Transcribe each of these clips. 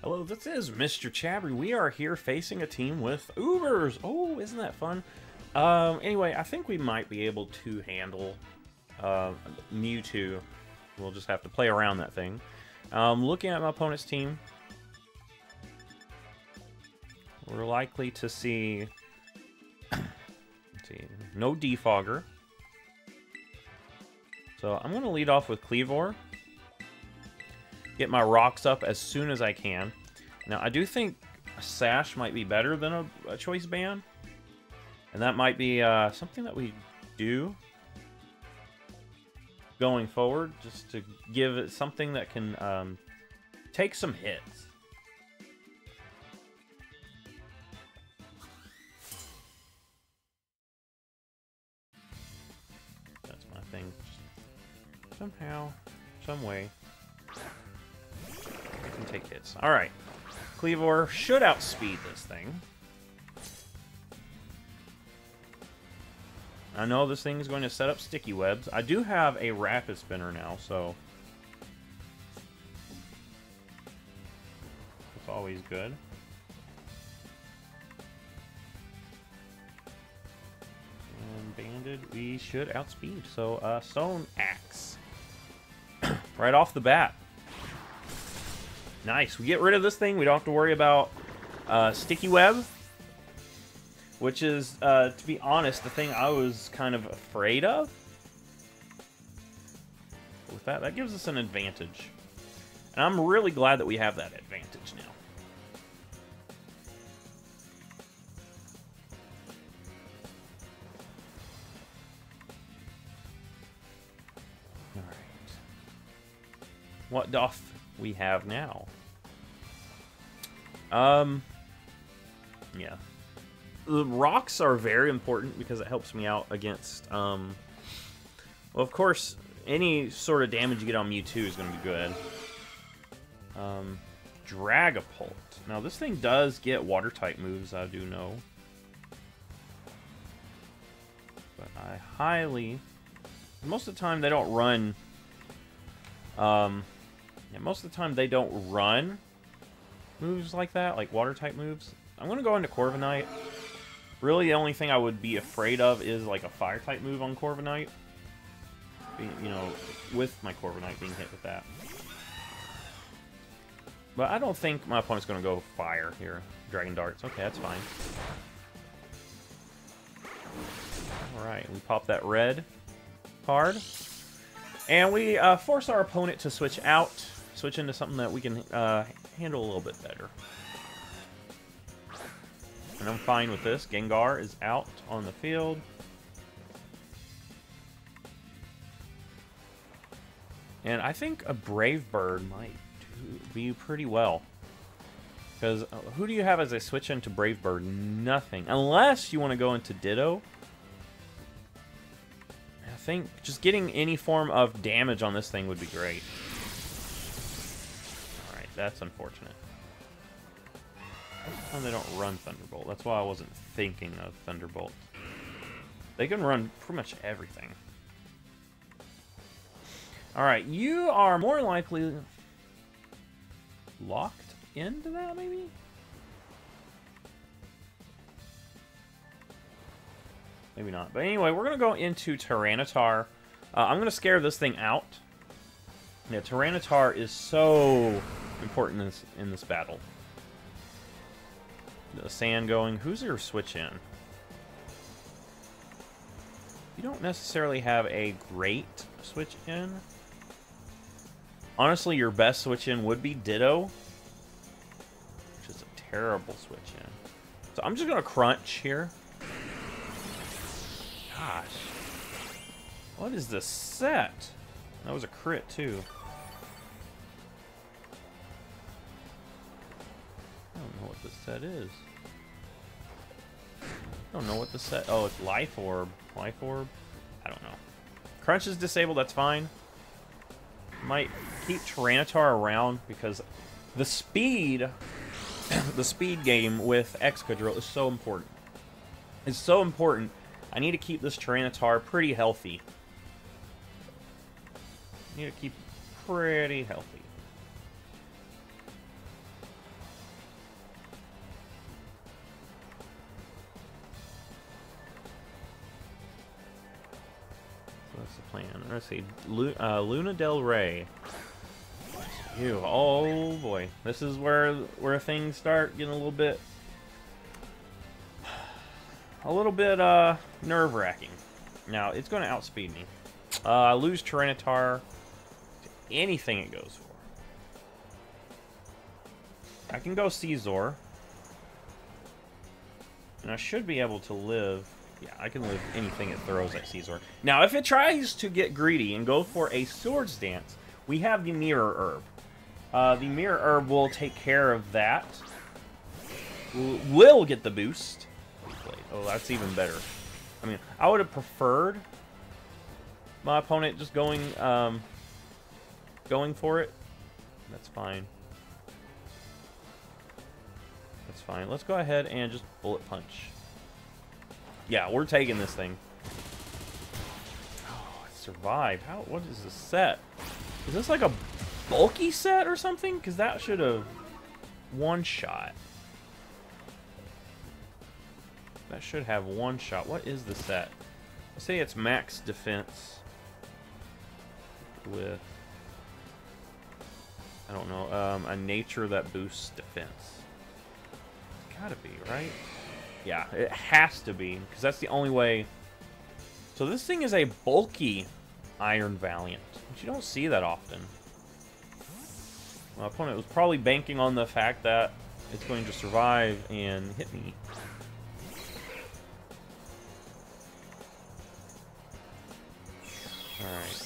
Hello, this is MrChabry. We are here facing a team with Ubers. Oh, isn't that fun? Anyway, I think we might be able to handle Mewtwo. We'll just have to play around that thing. Looking at my opponent's team, we're likely to see, no Defogger. So I'm going to lead off with Scizor. Get my rocks up as soon as I can. Now, I do think a Sash might be better than a Choice Band. And that might be something that we do going forward, just to give it something that can take some hits. That's my thing. Somehow, some way, I can take hits. All right, Scizor should outspeed this thing. I know this thing is going to set up sticky webs. I do have a rapid spinner now, so it's always good. And banded, we should outspeed. So Stone Axe right off the bat. Nice. We get rid of this thing. We don't have to worry about sticky web. Which is, to be honest, the thing I was kind of afraid of. With that, that gives us an advantage. And I'm really glad that we have that advantage now. Alright. What doth we have now? Yeah. The rocks are very important because it helps me out against, well, of course, any sort of damage you get on Mewtwo is going to be good. Dragapult. Now, this thing does get water-type moves, I do know. But I highly... Most of the time, they don't run... yeah, most of the time, they don't run moves like that, like water-type moves. I'm going to go into Corviknight. Really, the only thing I would be afraid of is like a fire-type move on Corviknight. You know, with my Corviknight being hit with that. But I don't think my opponent's going to go fire here. Dragon Darts. Okay, that's fine. Alright, we pop that red card. And we force our opponent to switch out. Switch into something that we can handle a little bit better. And I'm fine with this. Gengar is out on the field. And I think a Brave Bird might be pretty well. Because who do you have as I switch into Brave Bird? Nothing. Unless you want to go into Ditto. I think just getting any form of damage on this thing would be great. Alright, that's unfortunate. Oh, they don't run Thunderbolt. That's why I wasn't thinking of Thunderbolt. They can run pretty much everything. Alright, you are more likely locked into that, maybe? Maybe not. But anyway, we're going to go into Tyranitar. I'm going to scare this thing out. Yeah, Tyranitar is so important in this battle. The sand going. Who's your switch in? You don't necessarily have a great switch in. Honestly, your best switch in would be Ditto, which is a terrible switch in. So I'm just going to crunch here. Gosh. What is this set? That was a crit, too. I don't know what this set is. I don't know what the set... Oh, it's Life Orb. Life Orb? I don't know. Crunch is disabled, that's fine. Might keep Tyranitar around because the speed... the speed game with Excadrill is so important. It's so important. I need to keep this Tyranitar pretty healthy. I need to keep pretty healthy. the plan? Let's see. Luna Del Rey. Ew. Oh boy. This is where things start getting a little bit nerve-wracking. Now, it's going to outspeed me. I lose Tyranitar to anything it goes for. I can go Scizor. And I should be able to live... Yeah, I can live anything it throws at Scizor. Now, if it tries to get greedy and go for a Swords Dance, we have the Mirror Herb. The Mirror Herb will take care of that. Will get the boost. Oh, that's even better. I mean, I would have preferred my opponent just going for it. That's fine. That's fine. Let's go ahead and just Bullet Punch. Yeah, we're taking this thing. Oh, it survived. What is this set? Is this like a bulky set or something? Because that should have one-shot. That should have one-shot. What is the set? Let's say it's max defense with, I don't know, a nature that boosts defense. It's gotta be, right? Yeah, it has to be, because that's the only way. So this thing is a bulky Iron Valiant, which you don't see that often. My opponent was probably banking on the fact that it's going to survive and hit me. Alright.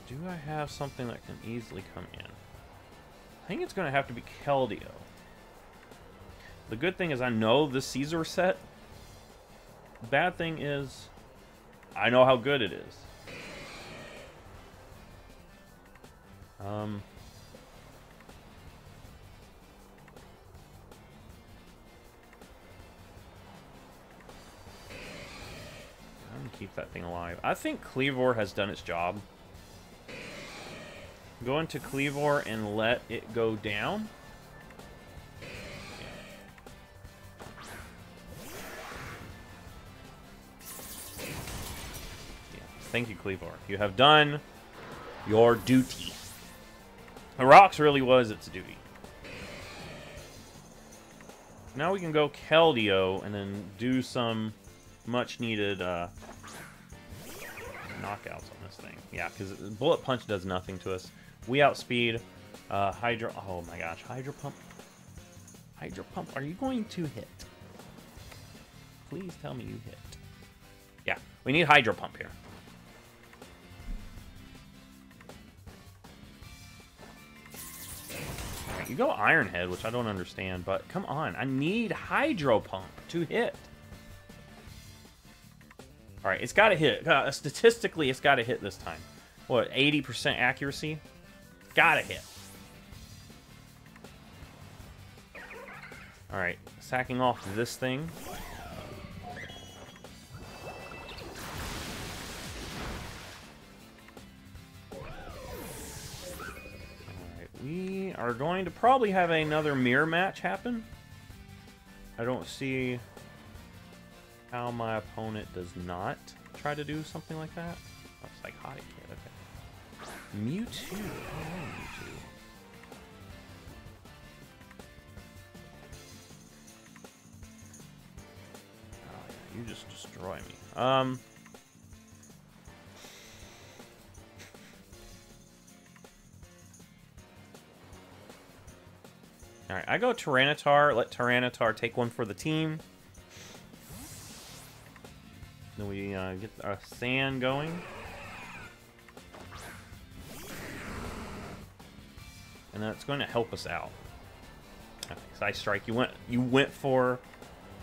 Do I have something that can easily come in? I think it's going to have to be Keldeo. The good thing is I know this Scizor set. Bad thing is I know how good it is. I'm gonna keep that thing alive. I think Scizor has done its job. Go into Scizor and let it go down. Thank you, Scizor. You have done your duty. The rocks really was its duty. Now we can go Keldeo and then do some much-needed knockouts on this thing. Yeah, because Bullet Punch does nothing to us. We outspeed Hydro... Oh my gosh, Hydro Pump. Hydro Pump, are you going to hit? Please tell me you hit. Yeah, we need Hydro Pump here. You go Iron Head, which I don't understand, but come on. I need Hydro Pump to hit. Alright, it's got to hit. Statistically, it's got to hit this time. What, 80% accuracy? Got to hit. Alright, sacking off this thing. We are going to probably have another mirror match happen. I don't see how my opponent does not try to do something like that. Oh, Psychotic Kid, okay. Mewtwo. Oh, Mewtwo. Oh, yeah, you just destroy me. Alright, I go Tyranitar, let Tyranitar take one for the team. Then we get our sand going. And that's going to help us out. Okay, Ice Strike, you went for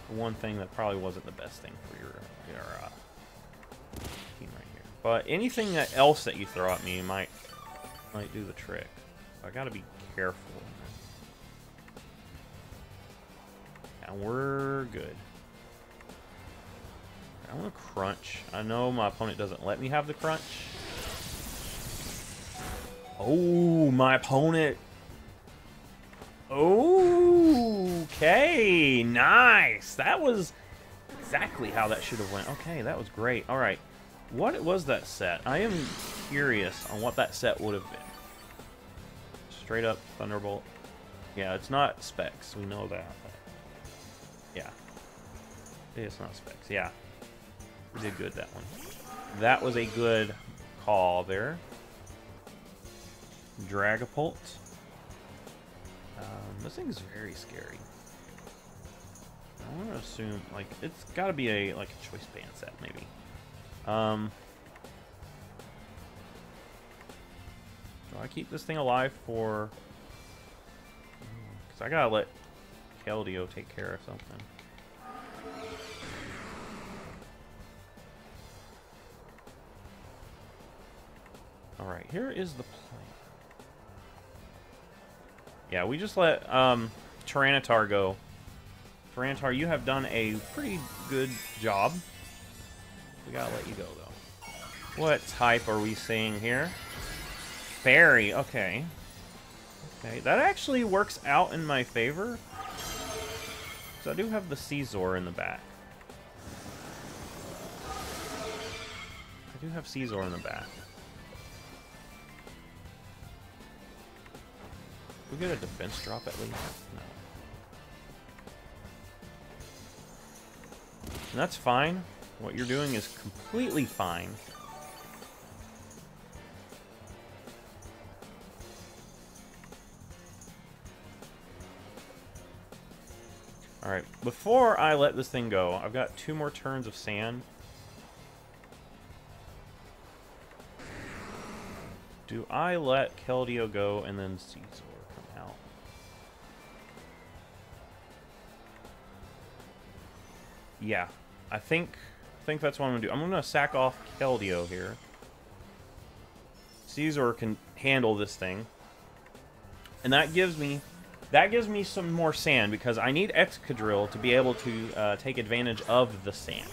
one thing that probably wasn't the best thing for your team right here. But anything else that you throw at me might do the trick. I gotta be careful. And we're good. I want to crunch. I know my opponent doesn't let me have the crunch. Oh, my opponent. Oh. Okay, nice. That was exactly how that should have went. Okay, that was great. All right, what was that set? I am curious on what that set would have been. Straight up Thunderbolt. Yeah, it's not Specs. We know that. Yeah. It's not Specs. Yeah. We did good that one. That was a good call there. Dragapult. This thing's very scary. I want to assume, like, it's got to be a choice band set, maybe. Do I keep this thing alive for... Because I gotta let Keldeo take care of something. Alright, here is the plan. Yeah, we just let Tyranitar go. Tyranitar, you have done a pretty good job. We gotta let you go, though. What type are we seeing here? Fairy, okay. Okay, that actually works out in my favor. So I do have the Scizor in the back. I do have Scizor in the back. We get a defense drop at least? No. And that's fine. What you're doing is completely fine. Alright, before I let this thing go, I've got 2 more turns of sand. Do I let Keldeo go and then Scizor come out? Yeah, I think that's what I'm gonna do. I'm gonna sack off Keldeo here. Scizor can handle this thing, and that gives me some more sand because I need Excadrill to be able to take advantage of the sand.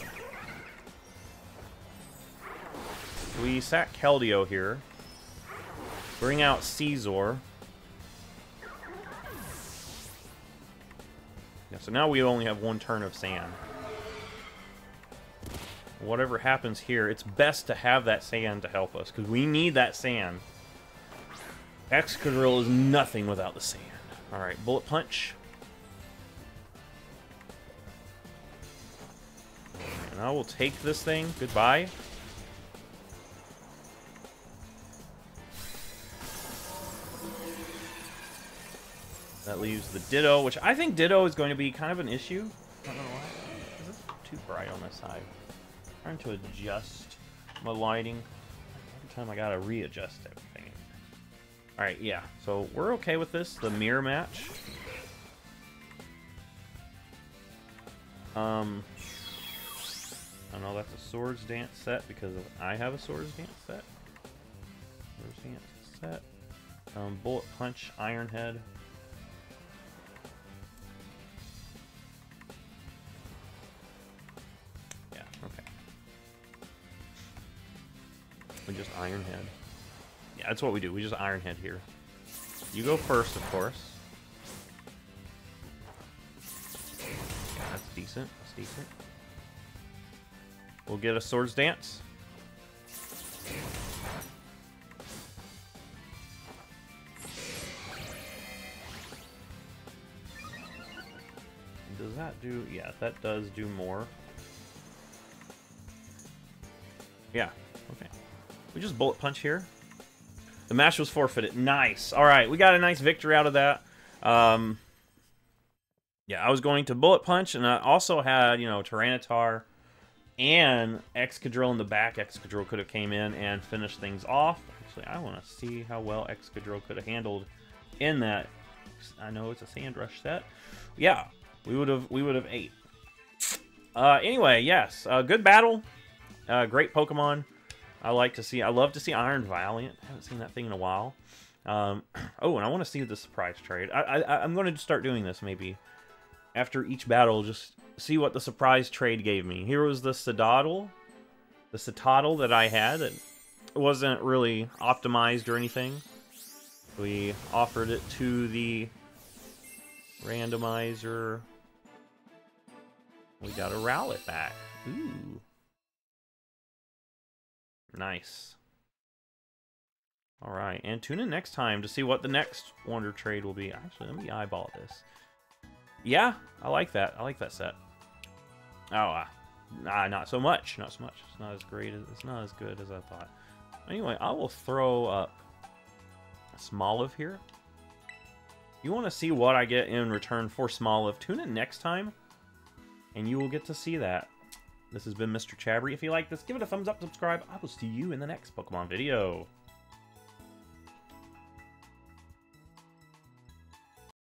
We sack Keldeo here. Bring out Scizor. Yeah, so now we only have 1 turn of sand. Whatever happens here, it's best to have that sand to help us, because we need that sand. Excadrill is nothing without the sand. Alright, Bullet Punch. And I will take this thing. Goodbye. That leaves the Ditto, which I think Ditto is going to be kind of an issue. I don't know why. Is it too bright on this side? I'm trying to adjust my lighting. Every time I gotta readjust everything. Alright, yeah. So we're okay with this. The mirror match. I know that's a Swords Dance set because I have a Swords Dance set. Swords Dance set. Bullet Punch, Iron Head. Yeah, okay. We just Iron Head. Yeah, that's what we do. We just Iron Head here. You go first, of course. Yeah, that's decent. That's decent. We'll get a Swords Dance. Does that do... Yeah, that does do more. Yeah, okay. We just Bullet Punch here. The match was forfeited. Nice. All right, we got a nice victory out of that. Yeah, I was going to Bullet Punch, and I also had, you know, Tyranitar and Excadrill in the back. Excadrill could have came in and finished things off. Actually, I want to see how well Excadrill could have handled in that. I know it's a Sand Rush set. Yeah, we would have ate. Anyway, yes, good battle. Great Pokemon. I love to see Iron Valiant. I haven't seen that thing in a while. Oh, and I want to see the surprise trade. I'm going to start doing this maybe after each battle. Just see what the surprise trade gave me. Here was the Citadel that I had. It wasn't really optimized or anything. We offered it to the Randomizer. We got a Rowlet back. Ooh. Nice. Alright, and tune in next time to see what the next Wonder Trade will be. Actually, let me eyeball this. Yeah, I like that. I like that set. Oh, not so much. Not so much. It's not as great as it's not as good as I thought. Anyway, I will throw up Smoliv here. You want to see what I get in return for Smoliv? Tune in next time, and you will get to see that. This has been MrChabry. If you like this, give it a thumbs up, subscribe. I will see you in the next Pokemon video.